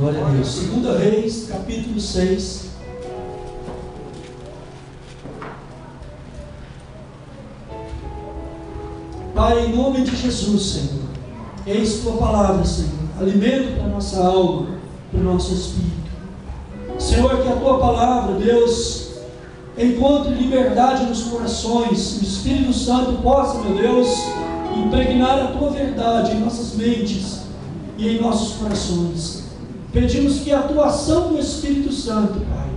Glória a Deus. Segunda Reis, capítulo 6. Pai, em nome de Jesus, Senhor, eis tua palavra, Senhor, alimento para a nossa alma, para o nosso espírito. Senhor, que a tua palavra, Deus, encontre liberdade nos corações, o Espírito Santo possa, meu Deus, impregnar a tua verdade em nossas mentes e em nossos corações. Pedimos que a atuação do Espírito Santo, Pai,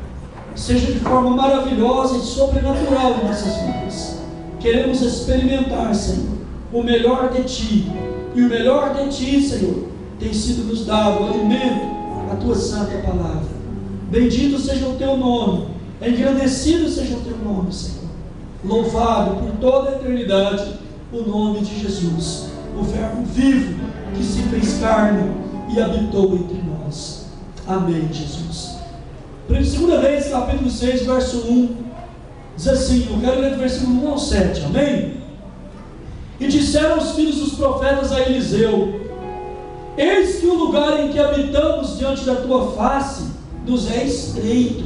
seja de forma maravilhosa e sobrenatural em nossas vidas. Queremos experimentar, Senhor, o melhor de Ti, e o melhor de Ti, Senhor, tem sido nos dado o alimento, a Tua santa palavra. Bendito seja o Teu nome, engrandecido seja o Teu nome, Senhor. Louvado por toda a eternidade o nome de Jesus, o Verbo vivo que se fez carne e habitou entre nós. Amém, Jesus. Segunda Reis, capítulo 6, verso 1, diz assim, eu quero ler do versículo 1 ao 7, amém? E disseram os filhos dos profetas a Eliseu: eis que o lugar em que habitamos diante da tua face nos é estreito.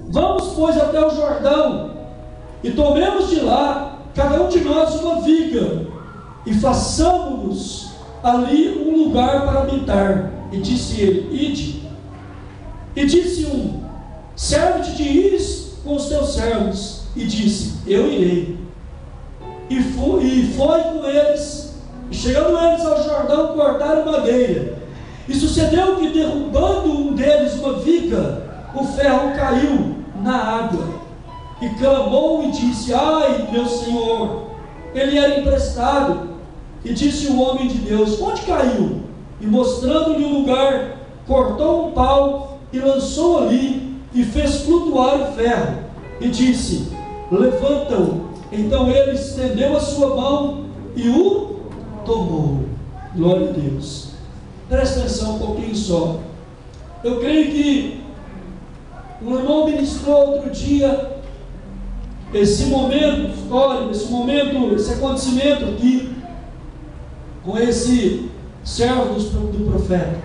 Vamos, pois, até o Jordão, e tomemos de lá, cada um de nós, uma viga, e façamos-nos ali um lugar para habitar. E disse ele: ide. E disse um: serve-te de ires com os teus servos. E disse: eu irei. E foi com eles, e chegando eles ao Jordão, cortaram madeira. E sucedeu que, derrubando um deles uma viga, o ferro caiu na água. E clamou e disse: ai, meu senhor, ele era emprestado. E disse o homem de Deus: onde caiu? E mostrando-lhe o lugar, cortou um pau e lançou ali, e fez flutuar o ferro. E disse: levanta-o. Então ele estendeu a sua mão e o tomou. Glória a Deus. Presta atenção um pouquinho só. Eu creio que o irmão ministrou outro dia esse momento histórico, esse acontecimento aqui, com esse servo do profeta.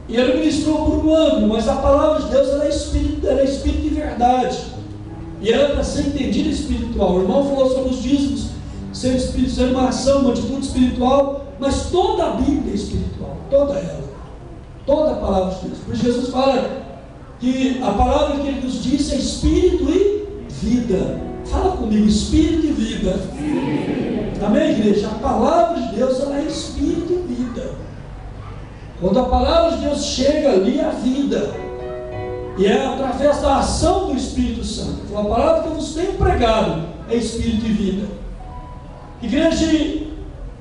E ele ministrou por um ano, mas a palavra de Deus ela é espírito de verdade. E ela é para ser entendida espiritual. O irmão falou sobre os dízimos, ser uma ação, uma atitude espiritual, mas toda a Bíblia é espiritual, toda ela, toda a palavra de Deus. Por isso Jesus fala que a palavra que ele nos disse é espírito e vida. Fala comigo, espírito e vida. Amém, igreja? A palavra de Deus ela é espírito e vida. Quando a palavra de Deus chega ali, é a vida. E é através da ação do Espírito Santo. A palavra que eu vos tenho pregado é espírito e vida. Igreja,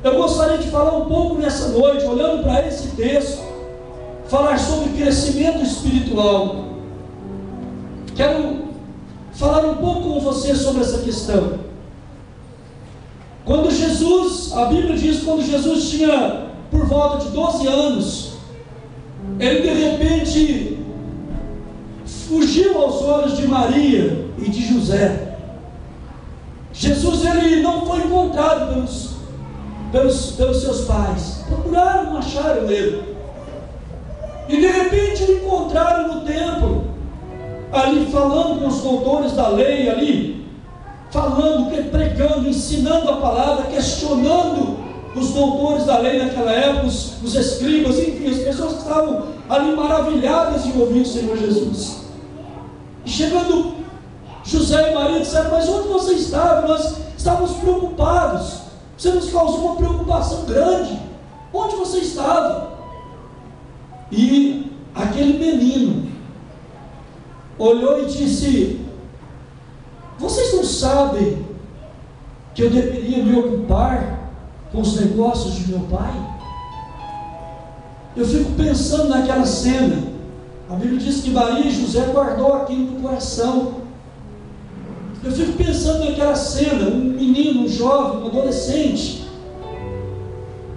eu gostaria de falar um pouco nessa noite, olhando para esse texto, falar sobre crescimento espiritual. Quero falar um pouco com você sobre essa questão. Quando Jesus, a Bíblia diz, quando Jesus tinha por volta de 12 anos, ele de repente fugiu aos olhos de Maria e de José. Jesus ele não foi encontrado pelos seus pais. Procuraram, não acharam ele. E de repente o encontraram no templo, ali falando com os doutores da lei, ali falando, pregando, ensinando a palavra, questionando os doutores da lei naquela época, os escribas, enfim, as pessoas que estavam ali maravilhadas de ouvir o Senhor Jesus. E chegando José e Maria disseram: mas onde você estava? Nós estávamos preocupados, você nos causou uma preocupação grande, onde você estava? E aquele menino olhou e disse: vocês não sabem que eu deveria me ocupar com os negócios de meu pai? Eu fico pensando naquela cena. A Bíblia diz que Maria e José guardou aquilo no coração. Eu fico pensando naquela cena, um menino, um jovem, um adolescente,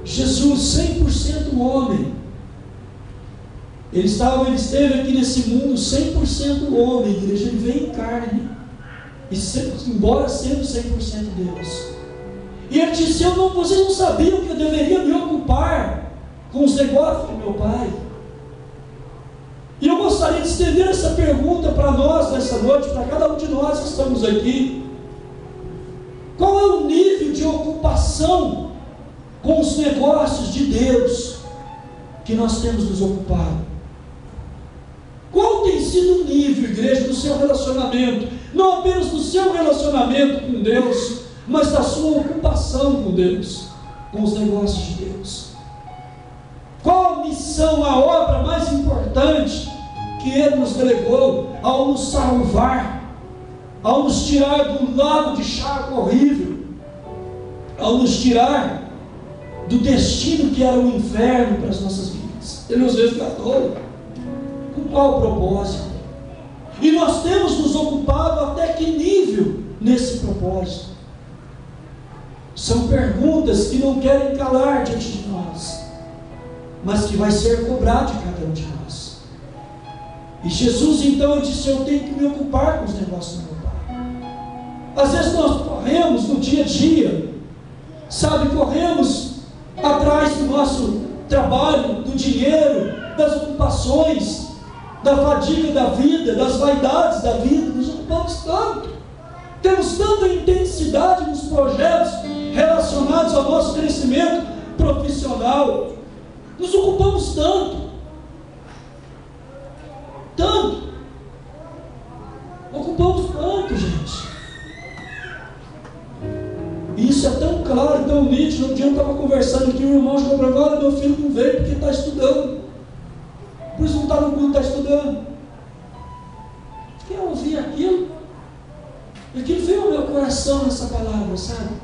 Jesus 100% homem. Ele esteve aqui nesse mundo 100% homem, igreja. Ele veio em carne, embora sendo 100% Deus. E ele disse: vocês não sabiam que eu deveria me ocupar com os negócios do meu pai? E eu gostaria de estender essa pergunta para nós nessa noite, para cada um de nós que estamos aqui. Qual é o nível de ocupação com os negócios de Deus que nós temos nos ocupado? Qual tem sido o nível, igreja, do seu relacionamento? Não apenas do seu relacionamento com Deus, mas da sua ocupação com Deus, com os negócios de Deus. Qual a missão, a obra mais importante que Ele nos delegou ao nos salvar, ao nos tirar do lago de charco horrível, ao nos tirar do destino que era o inferno para as nossas vidas? Ele nos resgatou. Com qual propósito? E nós temos nos ocupado até que nível nesse propósito? São perguntas que não querem calar diante de nós, mas que vai ser cobrado de cada um de nós. E Jesus então disse: eu tenho que me ocupar com os negócios do meu Pai. Às vezes nós corremos no dia a dia, sabe, corremos atrás do nosso trabalho, do dinheiro, das ocupações, da fadiga da vida, das vaidades da vida. Nos ocupamos tanto, temos tanta intensidade nos projetos relacionados ao nosso crescimento profissional, nos ocupamos tanto, ocupamos tanto, gente. E isso é tão claro, tão nítido. Um dia eu estava conversando aqui, um irmão chegou para mim: olha, meu filho não veio porque está estudando, por isso não está no culto, está estudando. Fiquei a ouvir aquilo, e aquilo veio ao meu coração, nessa palavra, sabe?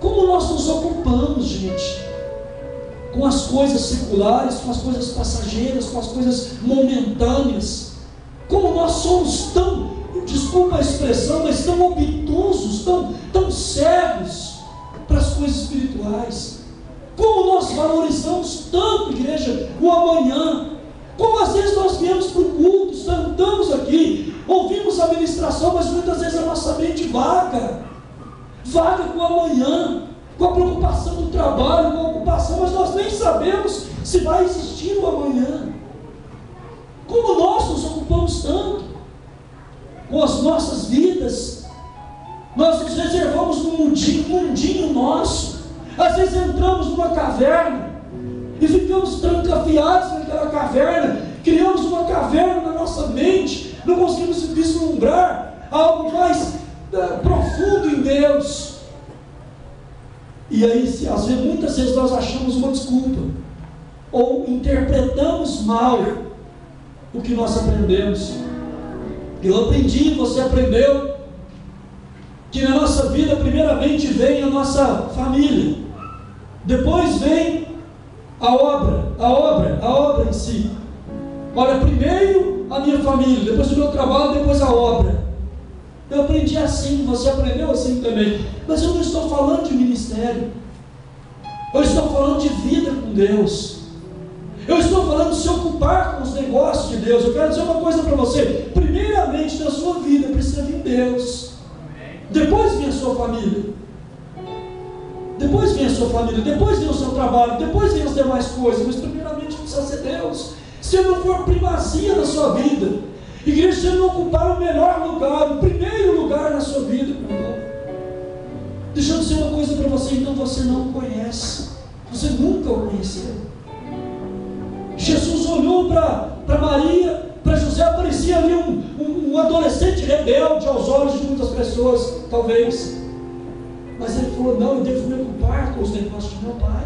Como nós nos ocupamos, gente, com as coisas seculares, com as coisas passageiras, com as coisas momentâneas. Como nós somos tão, desculpa a expressão, mas tão obtusos, tão cegos para as coisas espirituais. Como nós valorizamos tanto, igreja, o amanhã. Como às vezes nós viemos para o culto, estamos aqui, ouvimos a ministração, mas muitas vezes a nossa mente vaga com o amanhã, com a preocupação do trabalho, com a ocupação, mas nós nem sabemos se vai existir o amanhã. Como nós nos ocupamos tanto com as nossas vidas, nós nos reservamos num mundinho nosso. Às vezes entramos numa caverna e ficamos trancafiados naquela caverna, criamos uma caverna na nossa mente, não conseguimos vislumbrar algo mais profundo em Deus. E aí, muitas vezes nós achamos uma desculpa, ou interpretamos mal o que nós aprendemos. Eu aprendi, você aprendeu, que na nossa vida primeiramente vem a nossa família, depois vem a obra em si. Olha, primeiro a minha família, depois o meu trabalho, depois a obra. Eu aprendi assim, você aprendeu assim também. Mas eu não estou falando de ministério, eu estou falando de vida com Deus. Eu estou falando de se ocupar com os negócios de Deus. Eu quero dizer uma coisa para você: primeiramente na sua vida precisa vir Deus, depois vem a sua família, depois vem o seu trabalho, depois vem as demais coisas, mas primeiramente precisa ser Deus. Se não for primazia na sua vida, igreja, se não ocupar o melhor lugar, o primeiro lugar na sua vida, meu irmão, deixa eu dizer uma coisa para você: então você não o conhece, você nunca o conheceu. Jesus olhou para Maria, para José, parecia ali um adolescente rebelde aos olhos de muitas pessoas, talvez, mas ele falou: não, eu devo me ocupar com os negócios de meu Pai,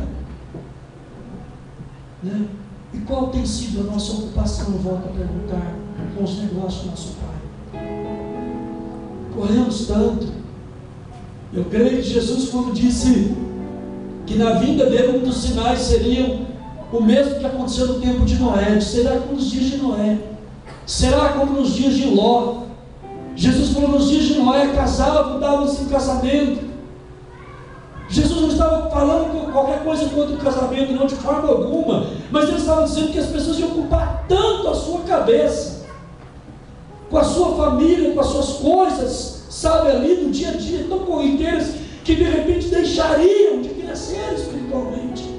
né? E qual tem sido a nossa ocupação? Eu volto a perguntar: com os negócios do nosso Pai. Corremos tanto. Eu creio que Jesus, quando disse que na vinda dele um dos sinais seriam o mesmo que aconteceu no tempo de Noé, será como nos dias de Noé, será como nos dias de Ló. Jesus falou: nos dias de Noé casavam, davam-se em casamento. Jesus não estava falando qualquer coisa contra o casamento, não, de forma alguma, mas ele estava dizendo que as pessoas iam ocupar tanto a sua cabeça, com a sua família, com as suas coisas, sabe, ali no dia a dia, tão corriqueiras, que de repente deixariam de crescer espiritualmente.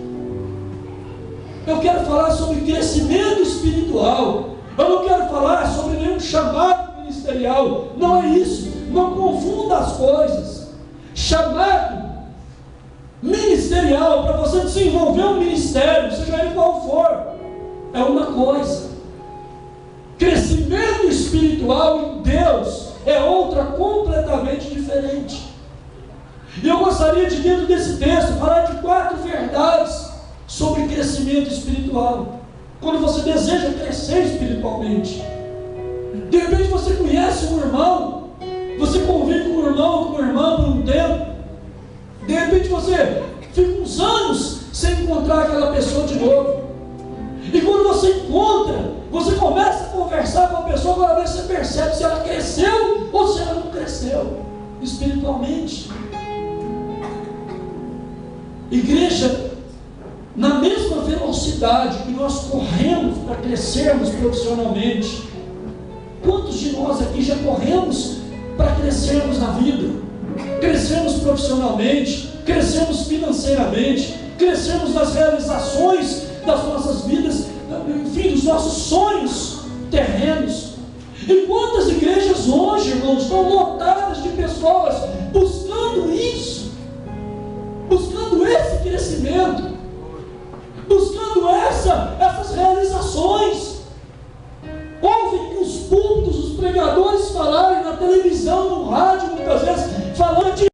Eu quero falar sobre crescimento espiritual. Eu não quero falar sobre nenhum chamado ministerial. Não é isso. Não confunda as coisas. Chamado ministerial, para você desenvolver um ministério, seja ele qual for, é uma coisa. Crescimento espiritual em Deus é outra completamente diferente. E eu gostaria de, dentro desse texto, falar de 4 verdades sobre crescimento espiritual. Quando você deseja crescer espiritualmente, de repente você conhece um irmão, você convive com um irmão ou com uma irmã por um tempo, de repente você fica uns anos sem encontrar aquela pessoa de novo, e quando você encontra, você começa a conversar com a pessoa, agora você percebe se ela cresceu ou se ela não cresceu espiritualmente. Igreja, na mesma velocidade que nós corremos para crescermos profissionalmente, quantos de nós aqui já corremos para crescermos na vida? Crescemos profissionalmente, crescemos financeiramente, crescemos nas realizações das nossas vidas, enfim, dos nossos sonhos terrenos. E quantas igrejas hoje, irmãos, estão lotadas de pessoas buscando isso, buscando esse crescimento, buscando essas realizações. Ouvem os púlpitos, os pregadores falarem na televisão, no rádio, muitas vezes, falando de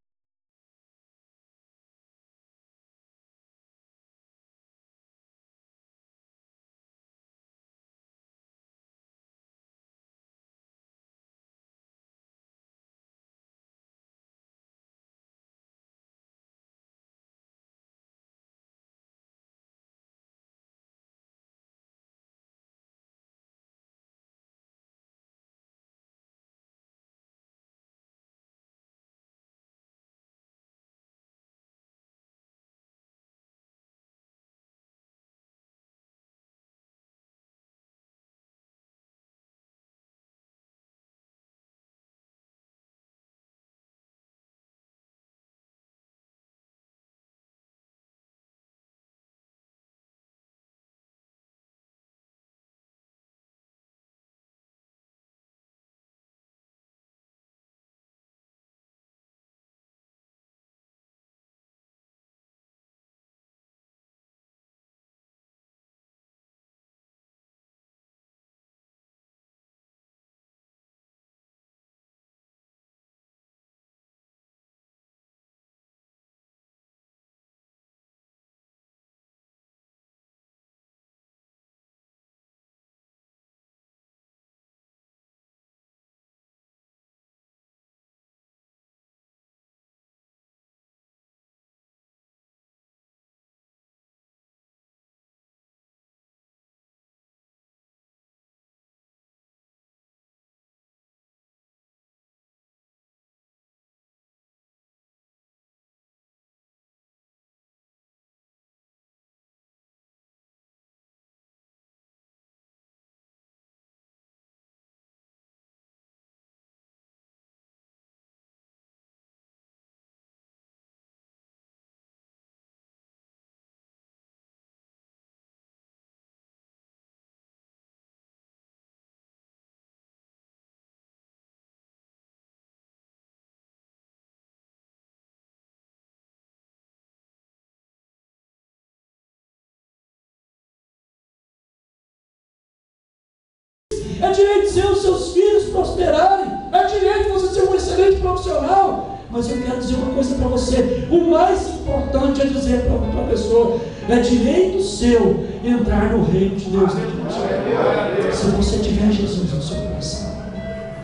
é direito seu os seus filhos prosperarem, é direito você ser um excelente profissional. Mas eu quero dizer uma coisa para você: o mais importante é dizer para a pessoa, é direito seu entrar no reino de Deus. Se você tiver Jesus no seu coração,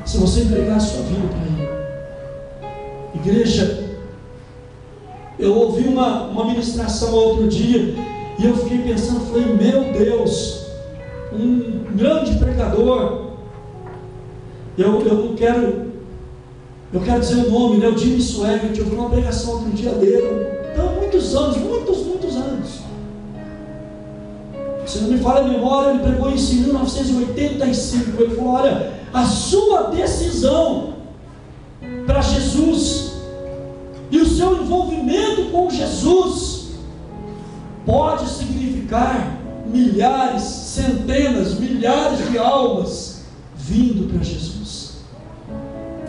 se você entregar a sua vida para Ele. Igreja, eu ouvi uma ministração outro dia, e eu fiquei pensando, falei, meu Deus, um grande pregador, eu quero dizer o nome, né? O Jimmy Swaggart. Eu vi uma pregação outro dia dele, então, muitos anos, muitos anos, se não me falha a memória, ele pregou isso em 1985. Ele falou: olha, a sua decisão para Jesus e o seu envolvimento com Jesus pode significar milhares, centenas, milhares de almas vindo para Jesus.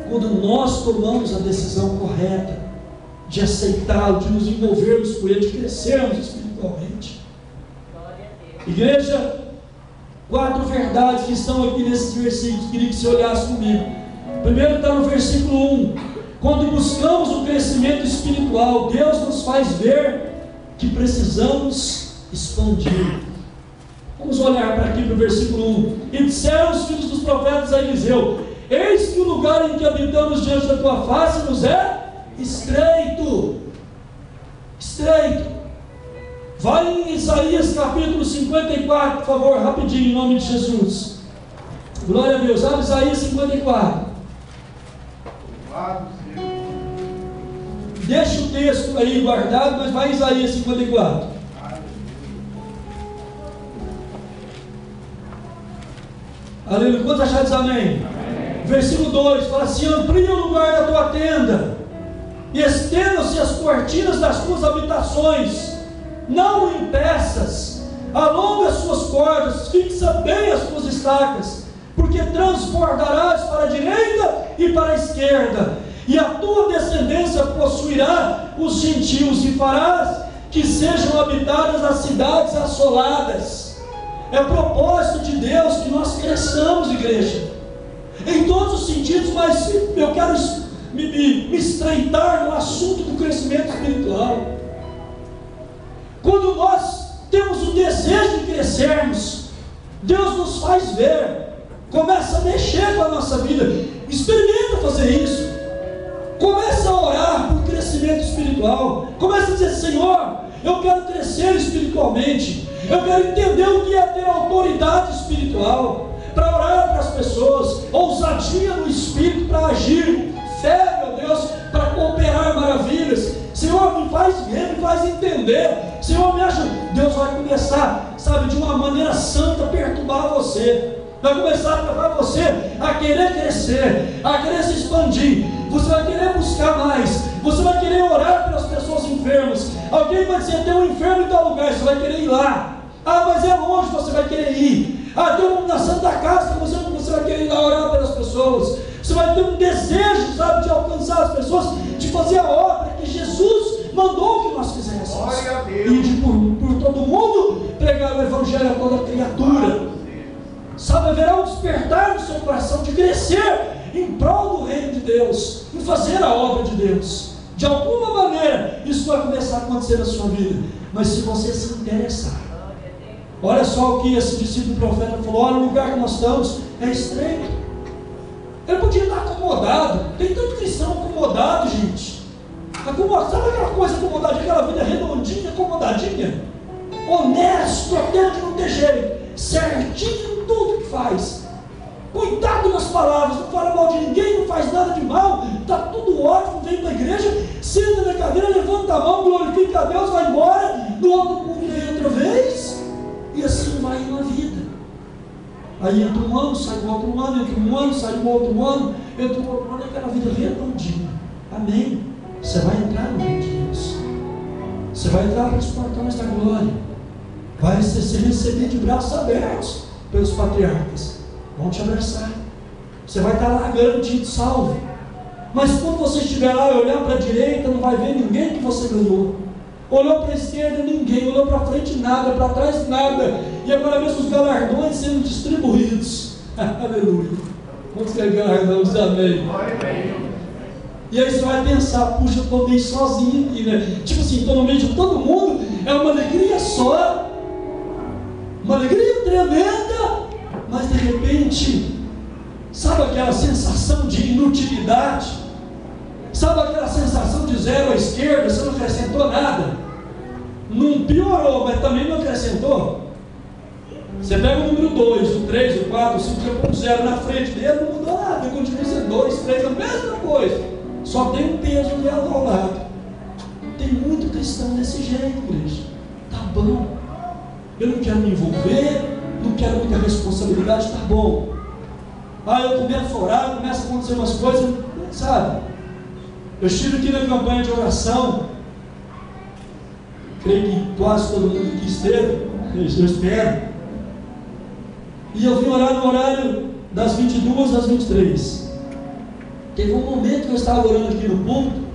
Quando nós tomamos a decisão correta de aceitá-lo, de nos envolvermos com ele, de crescermos espiritualmente. Igreja, 4 verdades que estão aqui nesses versículos, queria que você olhasse comigo. Primeiro está no versículo 1. Quando buscamos o crescimento espiritual, Deus nos faz ver que precisamos expandir. Vamos olhar para aqui para o versículo 1. E disseram os filhos dos profetas a Eliseu: eis que o lugar em que habitamos diante da tua face nos é estreito. Estreito. Vai em Isaías capítulo 54, por favor, rapidinho, em nome de Jesus. Glória a Deus. Abre Isaías 54. Deixa o texto aí guardado, mas vai em Isaías 54. Aleluia. Quantos achados amém? Amém? Versículo 2 fala assim: amplia o lugar da tua tenda, e estendam-se as cortinas das tuas habitações. Não o impeças, alonga as suas cordas, fixa bem as tuas estacas, porque transbordarás para a direita e para a esquerda, e a tua descendência possuirá os gentios, e farás que sejam habitadas as cidades assoladas. É propósito de Deus que nós cresçamos, igreja, em todos os sentidos, mas eu quero me estreitar no assunto do crescimento espiritual. Quando nós temos o desejo de crescermos, Deus nos faz ver, começa a mexer com a nossa vida. Experimenta fazer isso. Começa a orar por crescimento espiritual. Começa a dizer: Senhor, eu quero crescer espiritualmente. Eu quero entender o que é ter autoridade espiritual, para orar para as pessoas, ousadia no Espírito para agir, fé, meu Deus, para cooperar maravilhas. Senhor, me faz ver, me faz entender. Senhor, me ajuda. Deus vai começar, sabe, de uma maneira santa, perturbar você. Vai começar a levar você a querer crescer, a querer se expandir. Você vai querer buscar mais. Você vai querer orar pelas pessoas enfermas. Alguém vai dizer: tem um enfermo em tal lugar, você vai querer ir lá. Ah, mas é longe, você vai querer ir. Ah, tem um na Santa Casa, você vai querer ir lá orar pelas pessoas. Você vai ter um desejo, sabe, de alcançar as pessoas, de fazer a obra que Jesus mandou que nós fizéssemos. Glória a Deus. E de por todo mundo pregar o Evangelho a toda criatura. Sabe, haverá um despertar no seu coração de crescer em prol do reino de Deus, em fazer a obra de Deus. De alguma maneira isso vai começar a acontecer na sua vida. Mas se você se interessar, olha só o que esse discípulo profeta falou: olha, o lugar que nós estamos é estreito. Ele podia estar acomodado. Tem tanto cristão acomodado, gente. Acomodado, sabe aquela coisa acomodadinha, aquela vida redondinha, acomodadinha, honesto até onde não tem jeito, certinho em tudo que faz, cuidado nas palavras, não fala mal de ninguém, não faz nada de mal, está tudo ótimo, vem para a igreja, senta na cadeira, levanta a mão, glorifica a Deus, vai embora, no outro culto vem outra vez, e assim vai na vida. Aí entra um ano, sai um outro ano, entra um ano, sai um outro ano, entra um outro ano, é aquela vida redondinha. Amém? Você vai entrar no reino de Deus. Você vai entrar para os portões da glória. Vai ser recebido de braços abertos pelos patriarcas. Vão te abraçar. Você vai estar lá garantido, salvo. Mas quando você estiver lá e olhar para a direita, não vai ver ninguém que você ganhou. Olhou para a esquerda, ninguém. Olhou para a frente, nada. Para trás, nada. E agora mesmo os galardões sendo distribuídos. Aleluia. Quantos querem galardão? Diz amém. E aí você vai pensar: puxa, eu estou bem sozinho aqui, né? Tipo assim, estou no meio de todo mundo. É uma alegria só. Uma alegria tremenda. Mas de repente, sabe aquela sensação de inutilidade? Sabe aquela sensação de zero à esquerda? Você não acrescentou nada. Não piorou, mas também não acrescentou. Você pega o número 2, o 3, o 4, o 5, você põe um zero na frente dele, não mudou nada. Ele continua sendo 2, 3, a mesma coisa. Só tem um peso dela ao lado. Tem muito cristão desse jeito, igreja. Tá bom. Eu não quero me envolver, não quero muita responsabilidade, tá bom. Ah, eu começo a orar, começa a acontecer umas coisas, sabe? Eu estive aqui na campanha de oração, creio que quase todo mundo aqui esteve. Eu espero. E eu vim orar no horário das 22 às 23. Teve um momento que eu estava orando aqui no púlpito,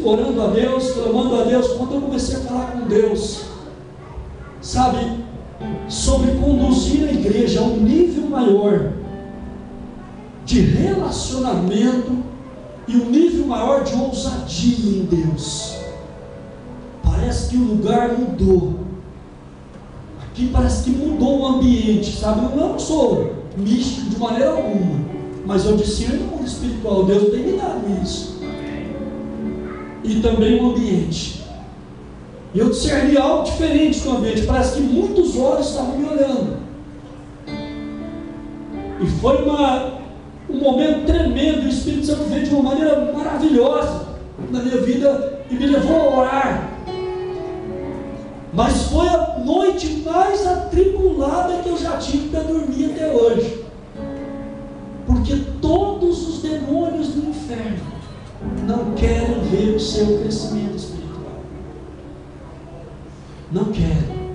orando a Deus, clamando a Deus, quando eu comecei a falar com Deus, sabe, sobre conduzir a igreja a um nível maior de relacionamento e um nível maior de ousadia em Deus. Parece que o lugar mudou. Aqui parece que mudou o ambiente, sabe? Eu não sou místico de maneira alguma, mas eu discerno no mundo espiritual. Deus tem me dado isso. E também o ambiente. Eu discerni algo diferente no ambiente. Parece que muitos olhos estavam me olhando. E foi um momento tremendo. O Espírito Santo veio de uma maneira maravilhosa na minha vida e me levou a orar. Mas foi a noite mais atribulada que eu já tive para dormir até hoje. Porque todos os demônios do inferno não querem ver o seu crescimento espiritual. Não querem.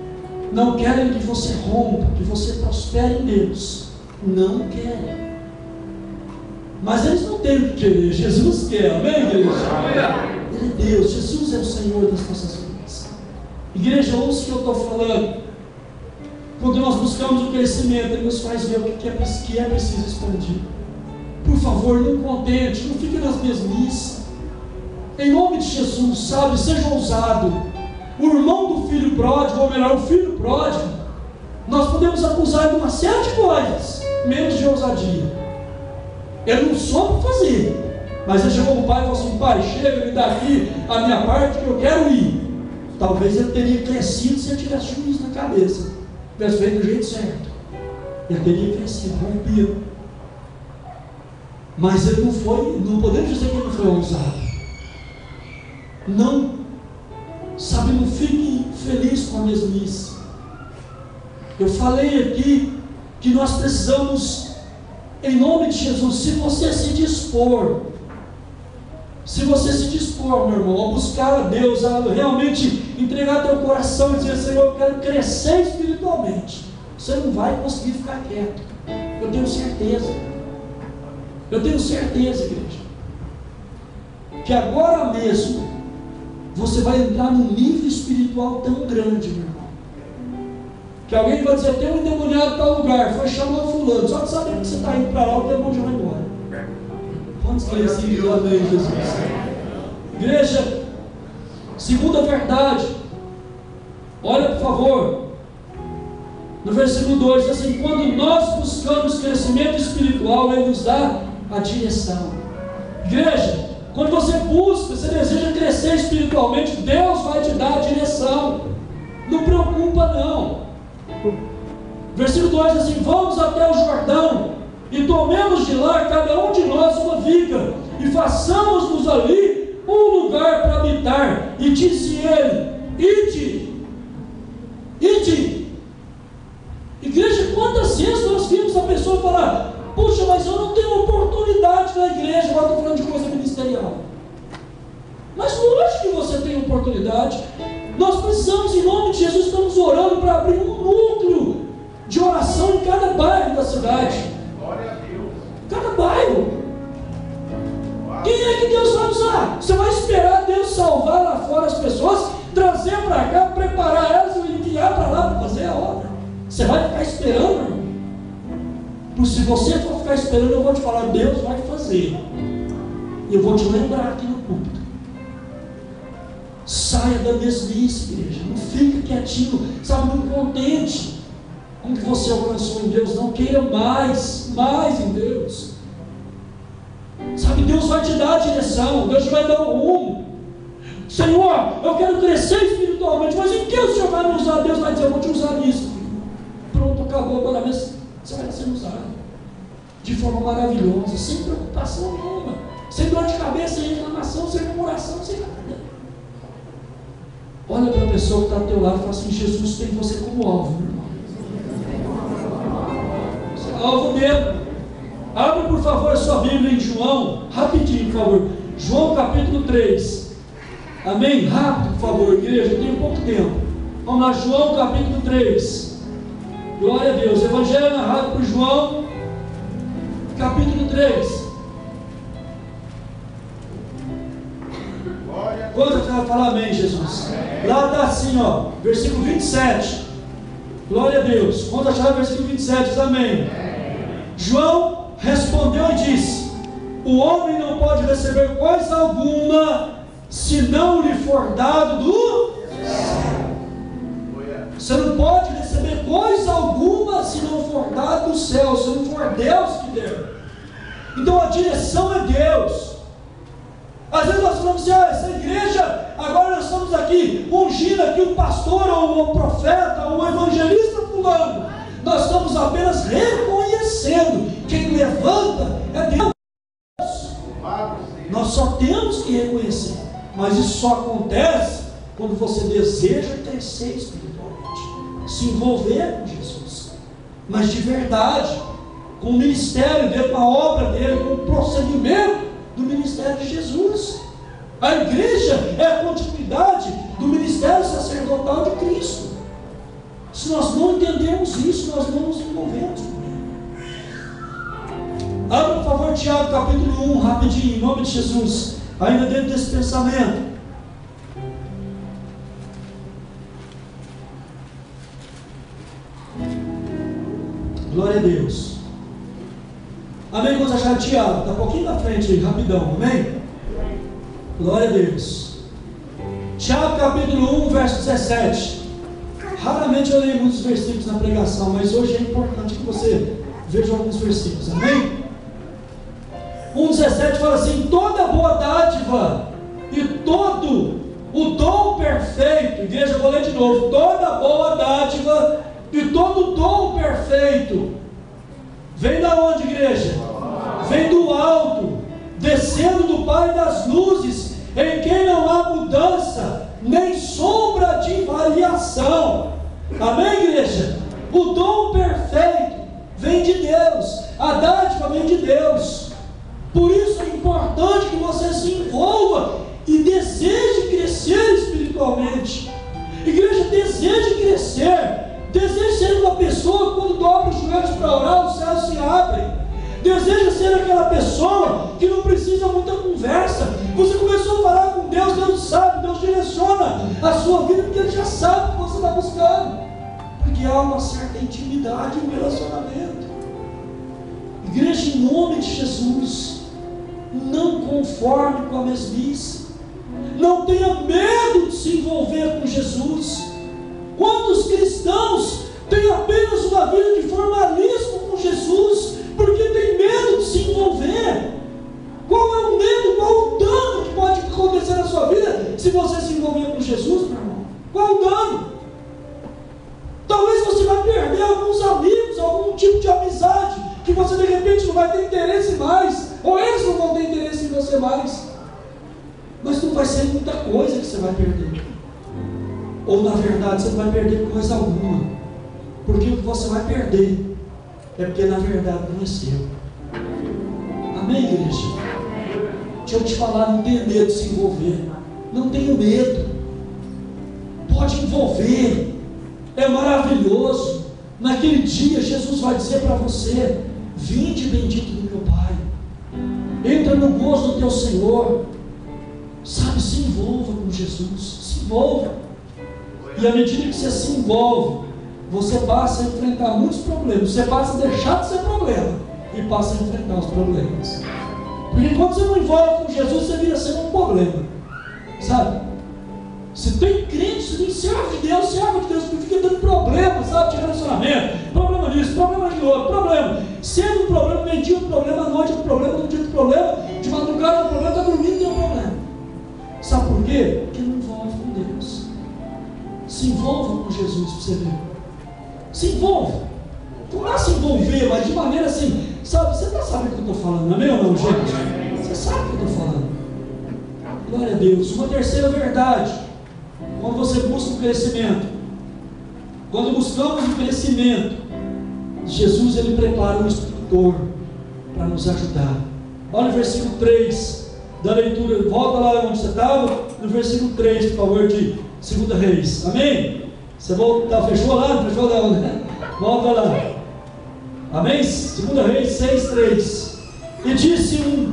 Não querem que você rompa, que você prospere em Deus. Não querem. Mas eles não têm o que querer. Jesus quer, amém, igreja? Ele é Deus, Jesus é o Senhor das nossas vidas. Igreja, ouça o que eu estou falando. Quando nós buscamos o crescimento, Ele nos faz ver o que é preciso expandir. Por favor, não contente, não fique nas mesmices. Em nome de Jesus, sabe, seja ousado. O irmão do filho pródigo, ou melhor, o filho pródigo, nós podemos acusar ele de uma série de coisas, menos de ousadia. Ele não soube fazer, mas ele chegou para o pai e falou assim: pai, chega, me dá aqui a minha parte que eu quero ir. Talvez ele teria crescido se ele tivesse juízo na cabeça, tivesse feito do jeito certo. Ele teria crescido, rompido. Mas ele não foi, não podemos dizer que ele não foi ousado. Não, sabe, não fique feliz com a mesmice. Eu falei aqui que nós precisamos, em nome de Jesus, se você se dispor, meu irmão, a buscar a Deus, a realmente entregar teu coração e dizer: Senhor, eu quero crescer espiritualmente, você não vai conseguir ficar quieto. Eu tenho certeza. Eu tenho certeza, igreja, que agora mesmo você vai entrar num nível espiritual tão grande, meu irmão, que alguém vai dizer: tem um endemoniado em tal lugar, foi chamar fulano, só de saber que você está indo para lá, o demônio já vai embora. Quantos creem assim? Amém, Jesus. Igreja, segunda verdade, olha por favor, no versículo 2, diz assim: quando nós buscamos crescimento espiritual, Ele nos dá a direção. Igreja, quando você busca, você deseja crescer espiritualmente, Deus vai te dar a direção. Não preocupa não. Versículo 2 diz assim: vamos até o Jordão e tomemos de lá cada um de nós uma viga e façamos-nos ali um lugar para habitar. E disse ele: ide. Igreja, quantas vezes nós vimos a pessoa falar: puxa, mas eu não tenho oportunidade na igreja. Agora estou falando de coisa ministerial. Mas lógico que você tem oportunidade. Nós precisamos, em nome de Jesus, estamos orando para abrir um núcleo de oração em cada bairro da cidade. Glória a Deus. Cada bairro. Quem é que Deus vai usar? Você vai esperar Deus salvar lá fora as pessoas, trazer para cá, preparar elas e enviar para lá para fazer a obra? Você vai ficar esperando, irmão? Porque se você for ficar esperando, eu vou te falar: Deus vai fazer. E eu vou te lembrar aqui no púlpito. Saia da mesmice, igreja. Não fique quietinho, sabe, não contente com o que você alcançou em Deus. Não queira mais em Deus. Sabe, Deus vai te dar a direção, Deus vai dar o rumo. Senhor, eu quero crescer espiritualmente, mas em que o Senhor vai me usar? Deus vai dizer: eu vou te usar nisso. Pronto, acabou, agora mesmo você vai ser usado de forma maravilhosa, sem preocupação nenhuma, sem dor de cabeça, sem reclamação, sem murmuração, sem nada. Olha para a pessoa que está ao teu lado e fala assim: Jesus tem você como alvo, meu irmão. Você é alvo mesmo. Abre por favor a sua Bíblia em João, rapidinho por favor, João capítulo 3, amém? Rápido por favor, igreja, eu tenho pouco tempo. Vamos lá, João capítulo 3. Glória a Deus. Evangelho narrado por João, capítulo 3. Quando você vai falar amém, Jesus? Lá está assim, ó, versículo 27. Glória a Deus. Quando achar o versículo 27, diz amém. João respondeu e disse: o homem não pode receber coisa alguma se não lhe for dado do céu. Você não pode receber coisa alguma se não for dado do céu, se não for Deus que deu. Então a direção é Deus. Às vezes nós falamos assim: essa igreja, agora nós estamos aqui ungindo aqui o pastor, ou o profeta, ou o evangelista fulano. Nós estamos apenas reconhecendo. Quem levanta é Deus. Nós só temos que reconhecer. Mas isso só acontece quando você deseja crescer espiritualmente, se envolver com Jesus, mas de verdade, com o ministério dele, com a obra dele, com o prosseguimento do ministério de Jesus. A igreja é a continuidade do ministério sacerdotal de Cristo. Se nós não entendermos isso, nós não nos envolvemos com ele. Abra, por favor, Tiago capítulo 1, rapidinho, em nome de Jesus, ainda dentro desse pensamento. Glória a Deus. Amém? Quando achar Tiago, está um pouquinho na frente aí, rapidão, amém? Glória a Deus. Tiago capítulo 1, verso 17. Raramente eu leio muitos versículos na pregação, mas hoje é importante que você veja alguns versículos, amém? 1,17 fala assim: toda boa dádiva e todo o dom perfeito, igreja, vou ler de novo, toda boa dádiva e todo o dom perfeito vem da onde, igreja? Vem do alto, descendo do Pai das luzes, em quem não há mudança, nem sombra de variação. Amém, igreja? O dom perfeito vem de Deus, a dádiva vem de Deus. Por isso é importante que você se envolva e deseje crescer espiritualmente. Igreja, deseje crescer. Deseja ser uma pessoa que quando dobra os joelhos para orar, os céus se abrem. Deseja ser aquela pessoa que não precisa muita conversa. Você começou a falar com Deus, Deus sabe, Deus direciona a sua vida, porque Ele já sabe o que você está buscando. Porque há uma certa intimidade no relacionamento. Igreja, em nome de Jesus, não conforme com a mesmice. Não tenha medo de se envolver com Jesus. Quantos cristãos têm apenas uma vida de formalismo com Jesus, porque tem medo de se envolver? Qual é o medo, qual o dano que pode acontecer na sua vida se você se envolver com Jesus, meu irmão? Qual o dano? Talvez você vai perder alguns amigos, algum tipo de amizade, que você de repente não vai ter interesse mais, ou eles não vão ter interesse em você mais. Mas não vai ser muita coisa que você vai perder. Ou na verdade você não vai perder coisa alguma, porque o que você vai perder é porque na verdade não é seu. Amém, igreja? Deixa eu te falar, não tenha medo de se envolver. Não tenha medo. Pode envolver. É maravilhoso. Naquele dia Jesus vai dizer para você: vinde bendito do meu Pai, entra no gozo do teu Senhor. Sabe, se envolva com Jesus. Se envolva. E à medida que você se envolve, você passa a enfrentar muitos problemas. Você passa a deixar de ser problema e passa a enfrentar os problemas. Porque quando você não envolve com Jesus, você vira sendo um problema. Sabe? Se tem crente, se tem servo de Deus que fica dando problema, sabe? De relacionamento, problema disso, problema de outro, problema. Sendo um problema, meio-dia um problema, à noite um problema, no dia um problema, de madrugada um problema, está dormindo tem um problema. Sabe por quê? Porque não envolve com Deus. Se envolva com Jesus para você ver. Se envolva. Não é se envolver, mas de maneira assim, sabe? Você está sabendo o que eu estou falando, amém ou não, gente? Você sabe o que eu estou falando. Glória a Deus. Uma terceira verdade. Quando você busca o crescimento, quando buscamos o crescimento, Jesus, Ele prepara um instrutor para nos ajudar. Olha o versículo 3 da leitura, volta lá onde você estava, no versículo 3, por favor, de 2 Reis, amém? Você volta, fechou lá? Fechou lá, né? Volta lá. Amém? 2 Reis 6:3. E disse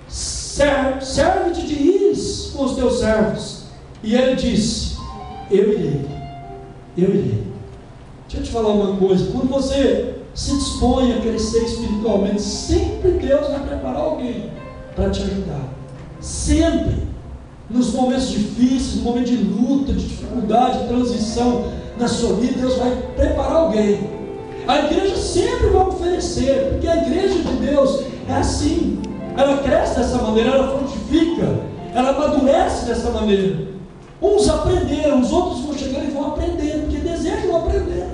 serve-te de ires com os teus servos. E ele disse: eu irei. Deixa eu te falar uma coisa. Quando você se dispõe a crescer espiritualmente, sempre Deus vai preparar alguém para te ajudar. Sempre. Nos momentos difíceis, no momento de luta, de dificuldade, de transição na sua vida, Deus vai preparar alguém. A igreja sempre vai oferecer, porque a igreja de Deus é assim. Ela cresce dessa maneira, ela frutifica, ela amadurece dessa maneira. Uns aprenderam, os outros vão chegando e vão aprender, porque desejam aprender.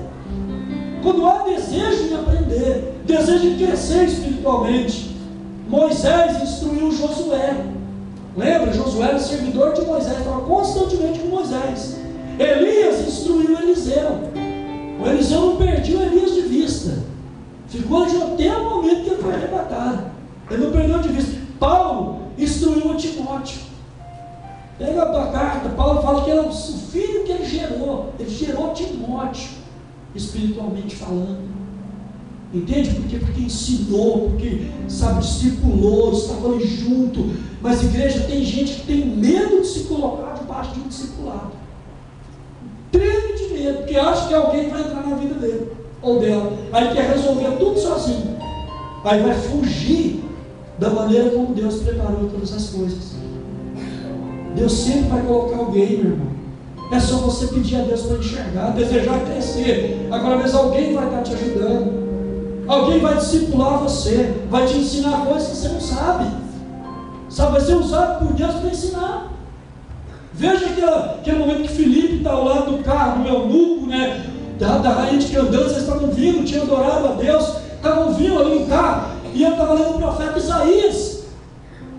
Quando há desejo de aprender, desejo de crescer espiritualmente, Moisés instruiu Josué. Lembra? Josué era servidor de Moisés, estava constantemente com Moisés. Elias instruiu Eliseu. O Eliseu não perdia o Elias de vista. Ficou até o momento que ele foi arrebatado. Ele não perdeu de vista. Paulo instruiu o Timóteo. Pega a carta, Paulo fala que era o filho que ele gerou Timóteo, espiritualmente falando. Entende? Porque ensinou, porque, discipulou, estava ali junto. Mas igreja, tem gente que tem medo de se colocar debaixo de um discipulado. Treme de medo, porque acha que alguém vai entrar na vida dele ou dela. Aí quer resolver tudo sozinho. Aí vai fugir da maneira como Deus preparou todas as coisas. Deus sempre vai colocar alguém, meu irmão. É só você pedir a Deus para enxergar, desejar crescer. Agora mesmo alguém vai estar te ajudando. Alguém vai discipular você, vai te ensinar coisas que você não sabe. Vai ser usado por Deus para ensinar. Veja aquele momento que Filipe está ao lado do carro do eunuco, né? Da rainha de Candã, vocês estavam vindo, tinham adorado a Deus, estavam vindo ali no carro, e ele estava lendo o profeta Isaías,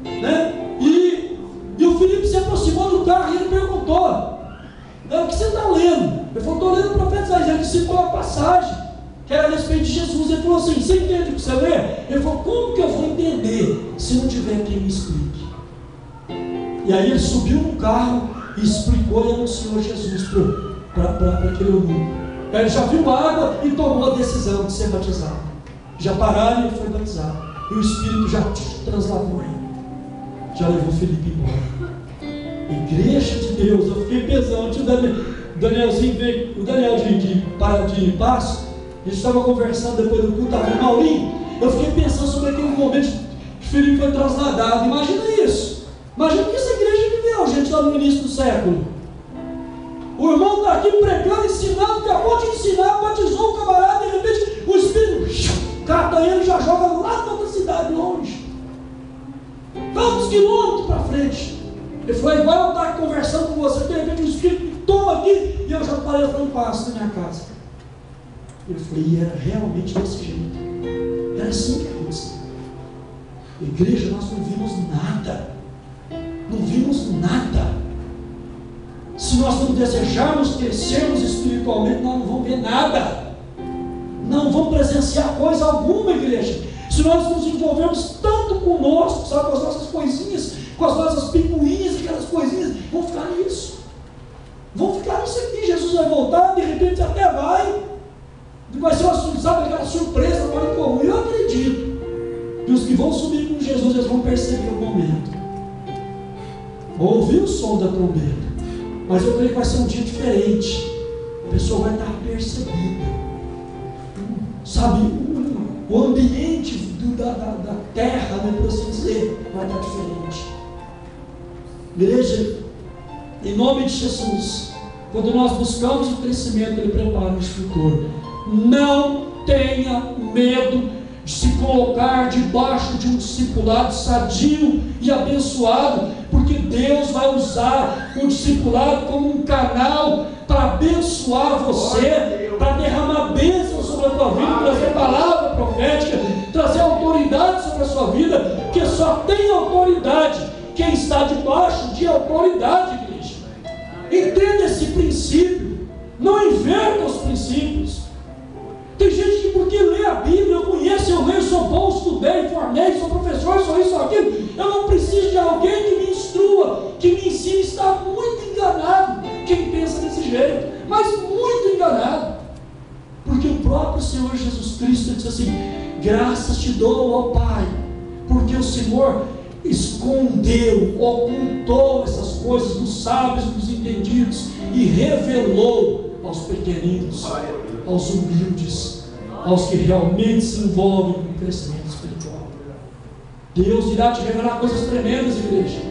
né? E o Filipe se aproximou do carro e ele perguntou: o que você está lendo? Ele falou: estou lendo o profeta Isaías. Ele citou a passagem que era a respeito de Jesus. Ele falou assim: você entende o que você lê? Ele falou: como que eu vou entender se não tiver quem me explique? E aí ele subiu no carro e explicou e anunciou Jesus para aquele eunuco. Ele já viu água e tomou a decisão de ser batizado. Já pararam e ele foi batizado. E o Espírito já translavou ele. Já levou Filipe embora. Igreja de Deus. Eu fiquei pensando, o Danielzinho veio, o Daniel de Passo. A gente estava conversando depois do culto, estava com o Maurinho. Eu fiquei pensando sobre aquele momento que Filipe foi trasladado. Imagina isso. Imagina que essa igreja viveu, gente, lá no início do século. O irmão está aqui pregando, ensinando, acabou de ensinar, batizou o camarada, de repente o Espírito cata ele e já joga lá na outra cidade, longe. Tantos quilômetros para frente. Ele falou: igual eu estar conversando com você, de repente o Espírito me toma aqui e eu já parei falando passo na minha casa. Eu falei: e era realmente desse jeito. Era assim que acontecia. Igreja, nós não vimos nada. Não vimos nada. Se nós não desejarmos crescermos espiritualmente, nós não vamos ver nada. Não vamos presenciar coisa alguma, igreja. Se nós nos envolvermos tanto conosco, sabe, com as nossas coisinhas, com as nossas picuinhas, aquelas coisinhas, vamos ficar nisso. Vamos ficar nisso aqui. Jesus vai voltar, de repente até vai ser sabe, aquela surpresa para o comum. Eu acredito que os que vão subir com Jesus, eles vão perceber o momento. Vão ouvir o som da trombeta. Mas eu creio que vai ser um dia diferente. A pessoa vai estar percebida. Sabe, o ambiente da terra, né, por assim dizer, vai estar diferente. Igreja, em nome de Jesus, quando nós buscamos o crescimento, Ele prepara o futuro. Não tenha medo de se colocar debaixo de um discipulado sadio e abençoado, porque Deus vai usar o discipulado como um canal para abençoar você, para derramar bênção sobre a tua vida, trazer palavra profética, trazer autoridade sobre a sua vida, porque só tem autoridade quem está debaixo de autoridade, igreja. Entenda esse princípio, não inverta os princípios. Tem gente que porque lê a Bíblia, eu conheço, eu leio, sou bom, estudei, formei, sou professor, sou isso, sou aquilo, eu não preciso de alguém que me instrua, que me ensine. Está muito enganado quem pensa desse jeito, mas muito Graças te dou, ó Pai, porque o Senhor escondeu, ocultou essas coisas dos sábios, dos entendidos e revelou aos pequeninos, aos humildes, aos que realmente se envolvem com o crescimento espiritual. Deus irá te revelar coisas tremendas, igreja.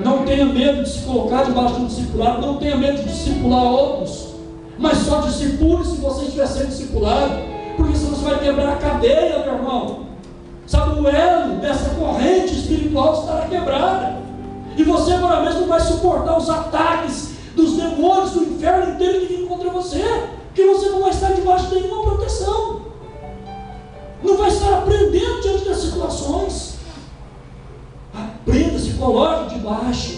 Não tenha medo de se colocar debaixo de um discipulado, não tenha medo de discipular outros, mas só discipule se você estiver sendo discipulado, porque senão você vai quebrar a cadeia, meu irmão. Sabe, o elo dessa corrente espiritual estará quebrada, e você agora mesmo vai suportar os ataques dos demônios do inferno inteiro que vêm contra você, porque você não vai estar debaixo de nenhuma proteção, não vai estar aprendendo diante das situações. Aprenda, se coloque debaixo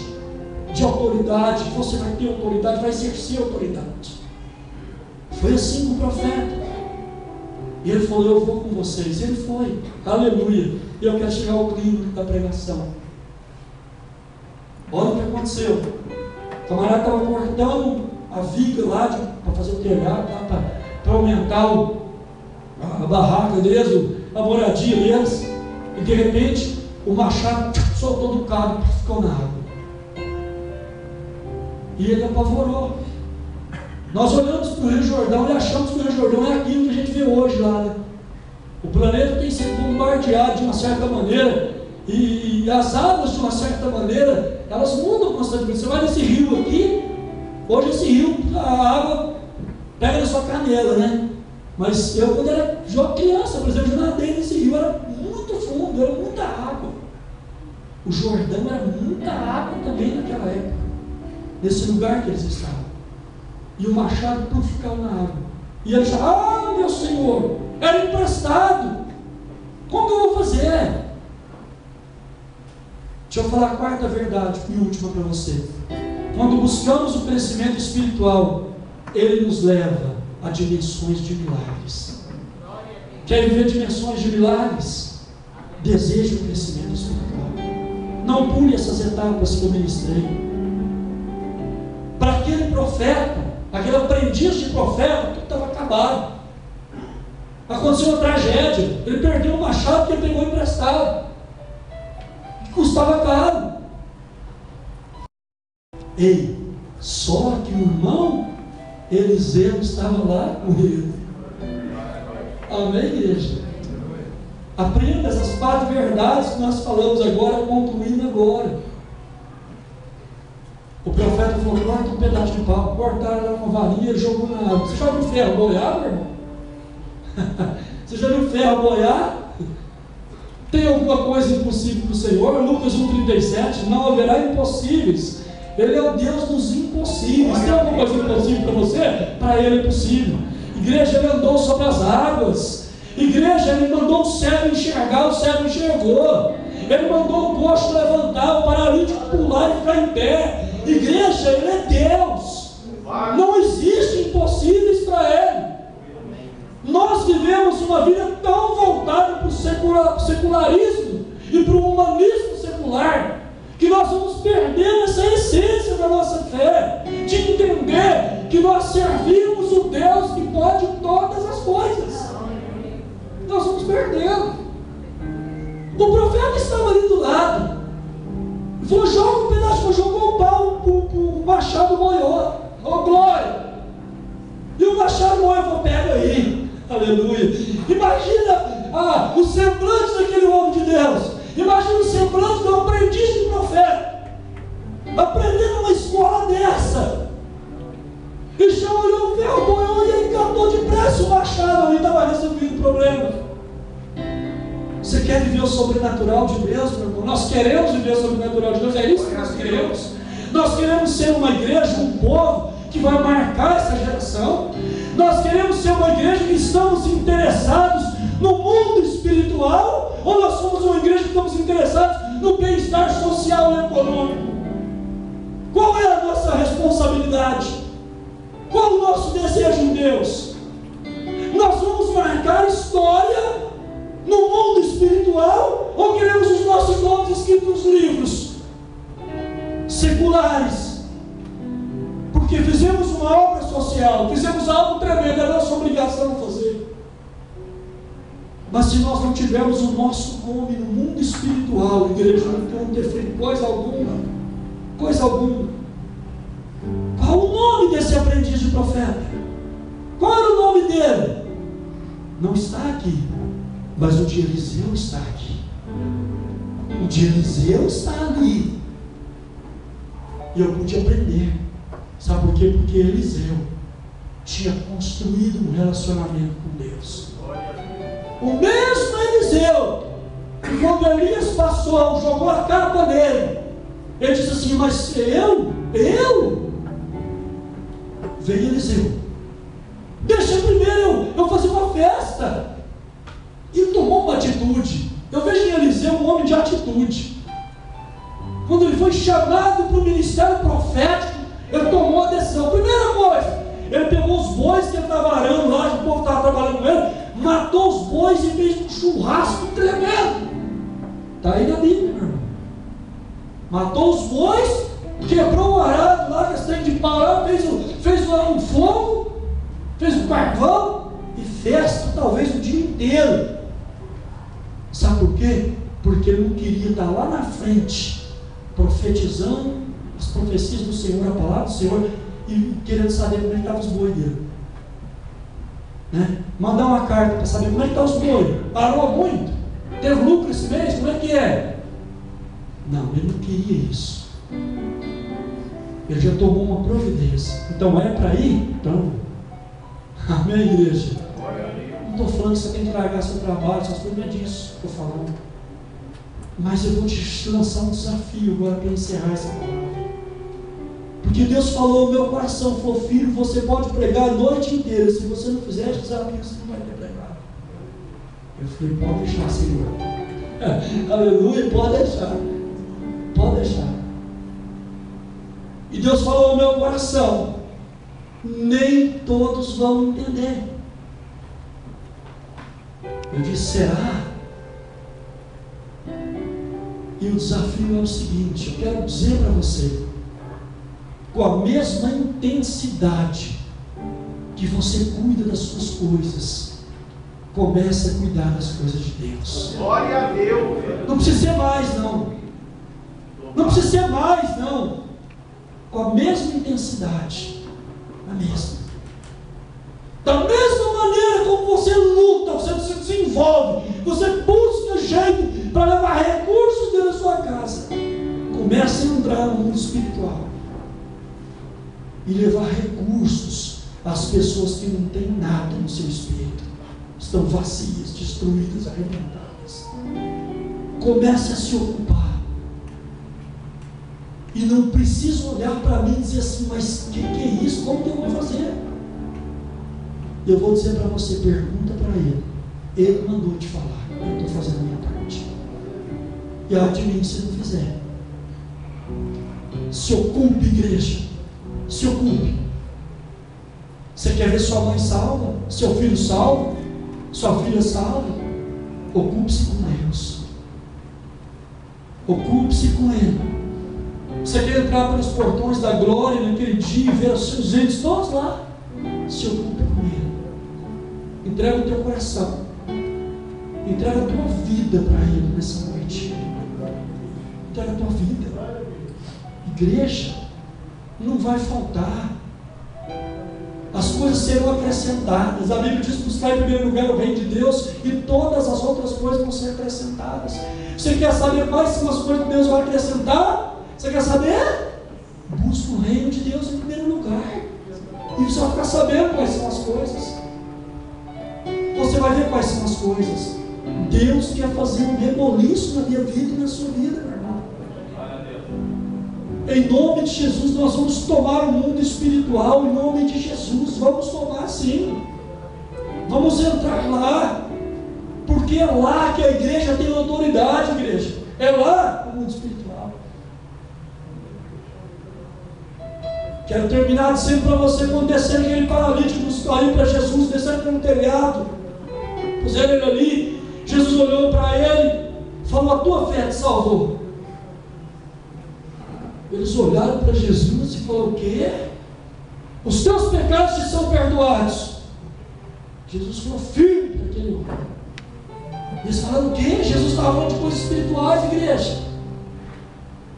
de autoridade. Você vai ter autoridade, vai exercer autoridade. Foi assim com o profeta. E ele falou: eu vou com vocês. Ele foi, aleluia. E eu quero chegar ao clímax da pregação. Olha o que aconteceu. O camarada estava cortando a viga lá para fazer o telhado, para aumentar a barraca deles, a moradia deles. E de repente o machado soltou do cabo e ficou na água. E ele apavorou. Nós olhamos para o Rio Jordão e achamos que o Rio Jordão é aquilo que a gente vê hoje lá, né? O planeta tem sido bombardeado de uma certa maneira, e as águas de uma certa maneira, elas mudam constantemente. Você vai nesse rio aqui, hoje esse rio, a água pega na sua canela, né? Mas eu, quando era criança, por exemplo, eu nadei nesse rio, era muito fundo, era muita água. O Jordão era muita água também naquela época, nesse lugar que eles estavam. E o machado ficava na água. E ele disse: ah, meu Senhor, era emprestado, como que eu vou fazer? Deixa eu falar a quarta verdade e última para você. Quando buscamos o crescimento espiritual, ele nos leva a dimensões de milagres. Quer viver dimensões de milagres? Deseja o crescimento espiritual. Não pule essas etapas que eu ministrei. Para aquele profeta, aquele aprendiz de profeta, tudo estava acabado. Aconteceu uma tragédia. Ele perdeu o machado que ele pegou emprestado, que custava caro. Ei, só que o irmão Eliseu estava lá com ele. Amém, igreja? Aprenda essas 4 verdades que nós falamos agora, concluindo agora. O profeta falou: corta um pedaço de pau. Cortaram ela com varinha e jogou na água. Você já viu ferro boiar, meu irmão? Você já viu ferro boiar? Tem alguma coisa impossível para o Senhor? Lucas 1,37: não haverá impossíveis. Ele é o Deus dos impossíveis. Tem alguma coisa impossível para você? Para Ele é possível. Igreja, Ele andou sobre as águas. Igreja, Ele mandou o cego enxergar, o cego enxergou. Ele mandou o coxo levantar, o paralítico pular e ficar em pé. Igreja, Ele é Deus. Não existe impossíveis para Ele. Nós vivemos uma vida tão voltada para o secularismo e para o humanismo secular, que nós vamos perdendo essa essência da nossa fé, de entender que nós servimos o Deus que pode todas as coisas. Nós vamos perdendo. O profeta estava ali do lado. Jogou um pedaço, jogou o pau, o machado moiou. Oh, glória! E o machado moiou, pega aí. Aleluia! Imagina o semblante daquele homem de Deus. Imagina o semblante do aprendiz de profeta, aprendendo uma escola dessa. E já olhou o ferro moiou e ele catou depressa o machado ali, estava resolvendo o problema. Você quer viver o sobrenatural de Deus, meu irmão? Nós queremos viver o sobrenatural de Deus, é isso que nós queremos. Nós queremos ser uma igreja, um povo que vai marcar essa geração. Nós queremos ser uma igreja que estamos interessados no mundo espiritual, ou nós somos uma igreja que estamos interessados no bem-estar social e econômico? Qual é a nossa responsabilidade? Qual o nosso desejo em Deus? Nós vamos marcar história no mundo espiritual, ou queremos os nossos nomes escritos nos livros seculares? Porque fizemos uma obra social, fizemos algo tremendo, é nossa obrigação fazer. Mas se nós não tivermos o nosso nome no mundo espiritual, igreja, não vamos ter feito coisa alguma. Coisa alguma. Qual o nome desse aprendiz de profeta? Qual era o nome dele? Não está aqui, mas o de Eliseu está aqui. O de Eliseu está ali. E eu pude aprender. Sabe por quê? Porque Eliseu tinha construído um relacionamento com Deus. O mesmo Eliseu, que quando Elias passou, jogou a capa nele, ele disse assim: mas eu? Veio Eliseu, deixa primeiro eu fazer uma festa. E tomou uma atitude. Eu vejo em Eliseu um homem de atitude. Quando ele foi chamado para o ministério profético, ele tomou a decisão. Primeira coisa, ele pegou os bois que ele estava arando lá, o povo estava trabalhando com ele, matou os bois e fez um churrasco tremendo. Está aí na Bíblia, meu irmão. Matou os bois, quebrou o arado lá, que tem de pau lá, fez um fogo, fez um carvão e festa talvez o dia inteiro. Sabe por quê? Porque ele não queria estar lá na frente profetizando as profecias do Senhor, a palavra do Senhor, e querendo saber como é que estavam os bois dele, né? Mandar uma carta para saber como é que estão os bois. Parou muito? Teve lucro esse mês? Como é que é? Não, ele não queria isso. Ele já tomou uma providência. Então é para ir? Então, amém, igreja? Não estou falando que você tem que largar seu trabalho, essas coisas, não é disso que estou falando. Mas eu vou te lançar um desafio agora para encerrar essa palavra. Porque Deus falou no meu coração, falou: filho, você pode pregar a noite inteira, se você não fizer esse desafio, você não vai ter pregado. Eu falei: pode deixar, Senhor. Aleluia, pode deixar. Pode deixar. E Deus falou no meu coração: nem todos vão entender. Eu disse: será? E o desafio é o seguinte: eu quero dizer para você, com a mesma intensidade que você cuida das suas coisas, comece a cuidar das coisas de Deus. Glória a Deus. Não precisa ser mais, não. Não precisa ser mais, não. Com a mesma intensidade. A mesma. Da mesma maneira como você luta, você se desenvolve, você busca jeito para levar recursos dentro da sua casa. Comece a entrar no mundo espiritual e levar recursos às pessoas que não têm nada no seu espírito, estão vazias, destruídas, arrebentadas. Comece a se ocupar. E não precisa olhar para mim e dizer assim: mas o que é isso? Como que eu vou fazer? Eu vou dizer para você: pergunta para ele. Ele mandou te falar. Eu estou fazendo a minha parte. E admite se não fizer. Se ocupe, igreja. Se ocupe. Você quer ver sua mãe salva? Seu filho salvo? Sua filha salva? Ocupe-se com Deus. Ocupe-se com Ele. Você quer entrar pelos portões da glória naquele dia e ver os seus entes todos lá? Se ocupe com Ele. Entrega o teu coração. Entrega a tua vida para Ele nessa noite. Entrega a tua vida. Igreja, não vai faltar. As coisas serão acrescentadas. A Bíblia diz: buscar em primeiro lugar o reino de Deus, e todas as outras coisas vão ser acrescentadas. Você quer saber quais são as coisas que Deus vai acrescentar? Você quer saber? Busca o reino de Deus em primeiro lugar, e você vai ficar sabendo quais são as coisas. Você vai ver quais são as coisas. Deus quer fazer um reboliço na minha vida e na sua vida, meu irmão. Em nome de Jesus, nós vamos tomar o mundo espiritual. Em nome de Jesus, vamos tomar, sim. Vamos entrar lá, porque é lá que a igreja tem autoridade, igreja. É lá o mundo espiritual. Quero terminar dizendo para você: quando descer aquele paralítico aí para Jesus, descer pelo telhado, puseram ele ali, Jesus olhou para ele, falou: a tua fé te salvou. Eles olharam para Jesus e falaram: o quê? Os teus pecados te são perdoados. Jesus falou firme para aquele homem: Eles falaram o quê? Jesus estava falando de coisas espirituais, igreja.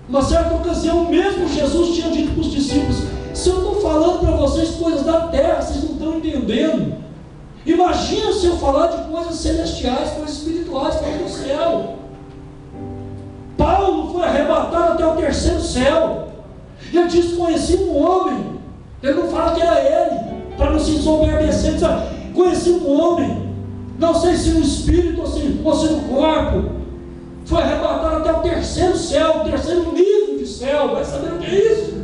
Uma certa ocasião, mesmo Jesus tinha dito para os discípulos: se eu estou falando para vocês coisas da terra, vocês não estão entendendo. Imagina se eu falar de coisas celestiais, coisas espirituais, coisas do céu. Paulo foi arrebatado até o terceiro céu. E ele disse: conheci um homem. Ele não fala que era ele, para não se ensoberbecer. Conheci um homem, não sei se no espírito ou se no corpo, foi arrebatado até o terceiro céu, o terceiro nível de céu. Vai saber o que é isso?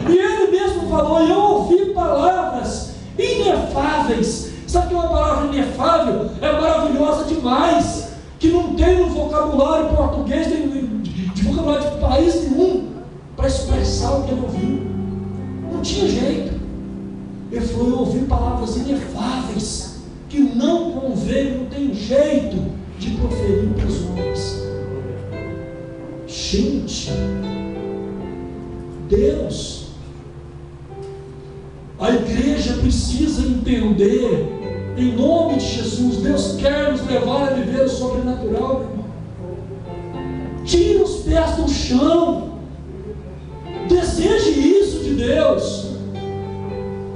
E ele mesmo falou: eu ouvi palavras inefáveis. Sabe o que é uma palavra inefável? É maravilhosa demais, que não tem no vocabulário português, de vocabulário de país nenhum, para expressar o que ele ouviu. Não tinha jeito. Ele falou: eu ouvi palavras inefáveis, que não convém, não tem jeito de proferir para os homens. Gente, Deus, a igreja precisa entender, em nome de Jesus, Deus quer nos levar a viver o sobrenatural, meu irmão. Tira os pés do chão, deseje isso de Deus.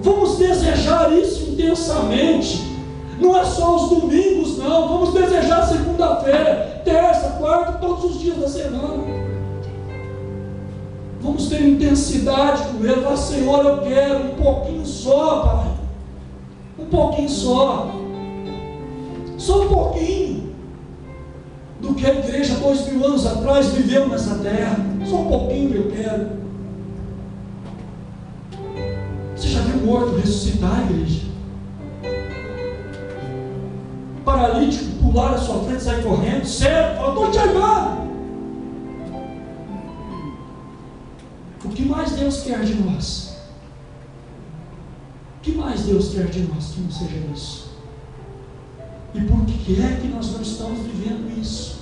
Vamos desejar isso intensamente. Não é só os domingos, não. Vamos desejar segunda-feira, terça, quarta, todos os dias da semana. Vamos ter intensidade com Ele. Falar: Senhor, eu quero um pouquinho só, Pai. Um pouquinho só. Só um pouquinho do que a igreja 2000 anos atrás viveu nessa terra. Só um pouquinho que eu quero. Você já viu morto ressuscitar, igreja? Paralítico pular à sua frente e sair correndo? Sério? Fala: estou te amando. O que mais Deus quer de nós? O que mais Deus quer de nós que não seja isso? E por que é que nós não estamos vivendo isso?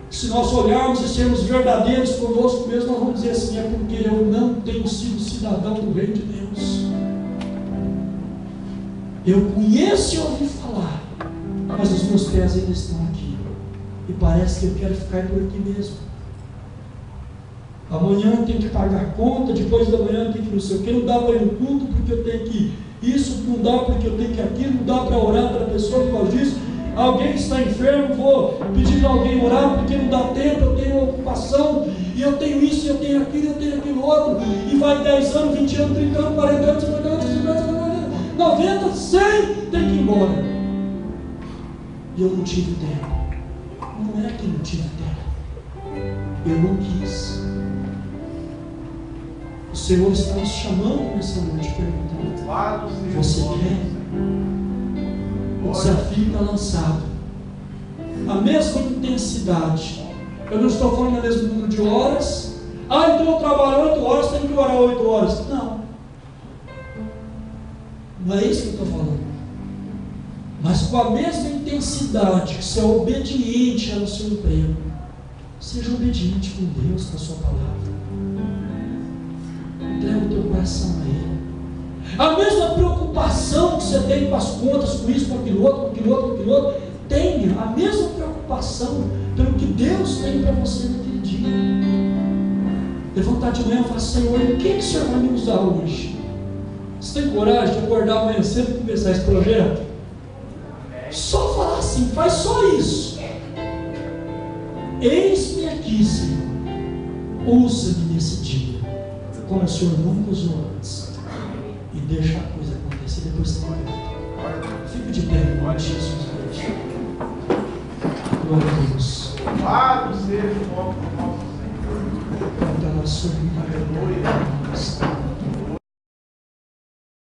Se nós olharmos e sermos verdadeiros conosco mesmo, nós vamos dizer assim: é porque eu não tenho sido cidadão do reino de Deus. Eu conheço e ouvi falar, mas os meus pés ainda estão aqui, e parece que eu quero ficar por aqui mesmo. Amanhã eu tenho que pagar conta, depois da manhã eu tenho que não sei o que, não dá para ir no culto porque eu tenho que isso, não dá porque eu tenho que aquilo, não dá para orar para a pessoa por causa disso. Alguém está enfermo, vou pedir para alguém orar porque não dá tempo, eu tenho uma ocupação, e eu tenho isso, eu tenho aquilo outro, e vai 10 anos, 20 anos, 30 anos, 40 anos, 50 anos, 60 anos, 90, 100, tem que ir embora. E eu não tive tempo. Não é que não tive tempo, eu não quis. O Senhor está nos chamando nessa noite, perguntando: você quer? O desafio está lançado. A mesma intensidade. Eu não estou falando do mesmo número de horas. Então eu trabalho 8 horas, tenho que orar 8 horas. Não. Não é isso que eu estou falando. Mas com a mesma intensidade que você é obediente ao seu emprego, seja obediente com Deus, com a sua palavra. Entrega o teu coração a Ele. A mesma preocupação que você tem com as contas, com isso, com aquilo outro, tenha a mesma preocupação pelo que Deus tem para você naquele dia. Levantar de manhã e falar: Senhor, o que o Senhor vai me usar hoje? Você tem coragem de acordar amanhã cedo e começar esse projeto? Só falar assim, faz só isso. Eis-me aqui, Senhor. Usa-me nesse dia, como o Senhor nunca usou antes. E deixa a coisa acontecer, depois você vai. Fica de pé, em nome de Jesus. Glória a Deus. Louvado seja o nome do nosso Senhor. Canta a sua glória.